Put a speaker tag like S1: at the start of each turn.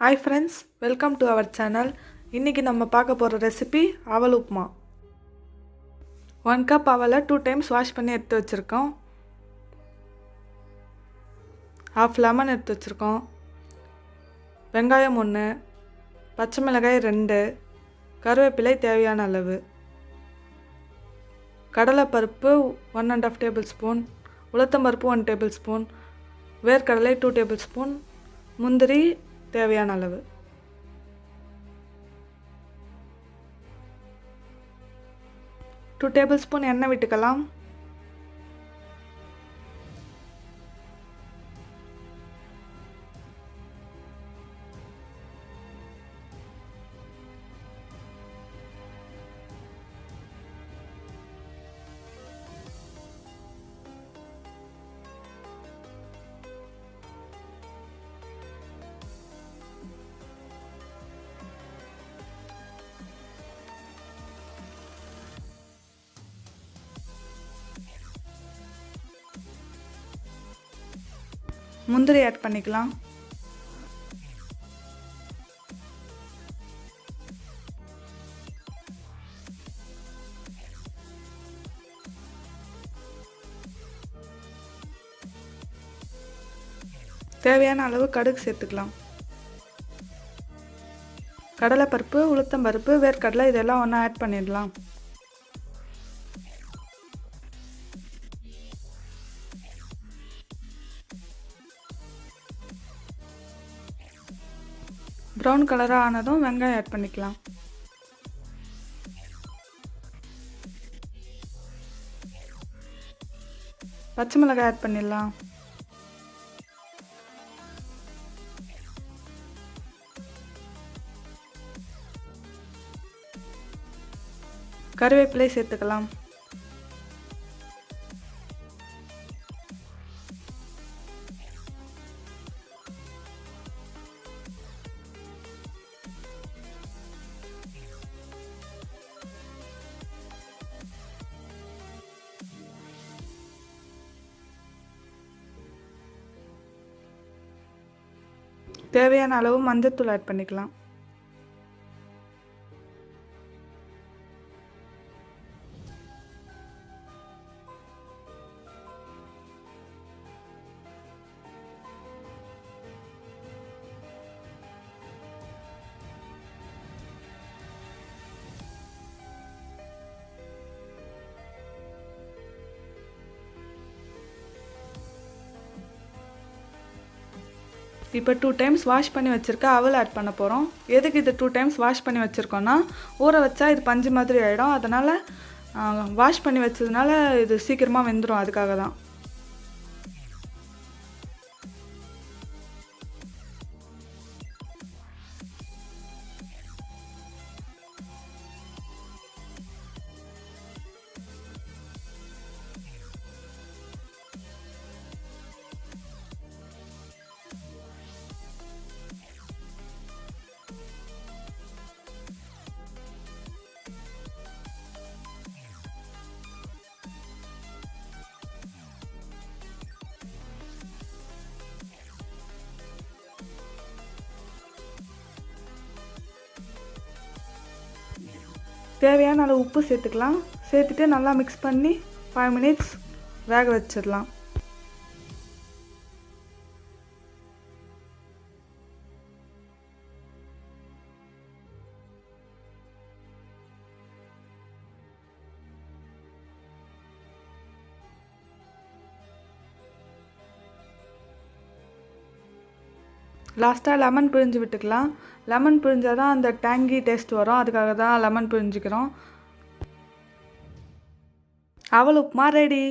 S1: Hi friends, welcome to our channel. இன்னைக்கு நம்ம பார்க்க போற ரெசிபி அவல் உப்புமா. 1 கப் அவலை 2 டைம்ஸ் வாஷ் பண்ணி எடுத்து வச்சிருக்கோம். half லெமன் எடுத்து வச்சிருக்கோம். வெங்காயம் 1, பச்சை மிளகாய் 2, கறிவேப்பிலை தேவையான அளவு. கடலைப்பருப்பு 1.5 டேபிள்ஸ்பூன், உளுத்தம்பருப்பு 1 டேபிள்ஸ்பூன், வேர்க்கடலை 2 டேபிள்ஸ்பூன், முந்திரி தேவையான அளவு. டூ டேபிள்ஸ்பூன் எண்ணெய் விட்டுக்கலாம். முந்திரி ஆட் பண்ணிக்கலாம். தேவையான அளவு கடுகு சேர்த்துக்கலாம். கடலைப்பருப்பு, உளுத்தம்பருப்பு, வேர்க்கடலை இதெல்லாம் ஒன்றா ஆட் பண்ணிடலாம். ப்ரௌன் கலராக ஆனதும் வெங்காயம் ஆட் பண்ணிக்கலாம். பச்சை மிளகாய் ஆட் பண்ணிடலாம். கறிவேப்பிலை சேர்த்துக்கலாம். தேவையான அளவு மஞ்சள்தூள் ஆட் பண்ணிக்கலாம். இப்போ 2 டைம்ஸ் வாஷ் பண்ணி வச்சுருக்க அவல் ஆட் பண்ண போகிறோம். எதுக்கு இது 2 டைம்ஸ் வாஷ் பண்ணி வச்சுருக்கோன்னா, ஊற வச்சா இது பஞ்சு மாதிரி ஆகிடும். அதனால் வாஷ் பண்ணி வச்சதுனால இது சீக்கிரமாக வெந்துடும், அதுக்காக தான். தேவையான அளவு உப்பு சேர்த்துக்கலாம். சேர்த்துட்டு நல்லா மிக்ஸ் பண்ணி 5 மினிட்ஸ் வேக வச்சிடலாம். லாஸ்ட்டாக லெமன் பிழிஞ்சு விட்டுக்கலாம். லெமன் பிழிஞ்சால் தான் அந்த டேங்கி டேஸ்ட் வரும், அதுக்காக தான் லெமன் பிழிஞ்சிக்கிறோம். அவல் உப்புமா ரெடி.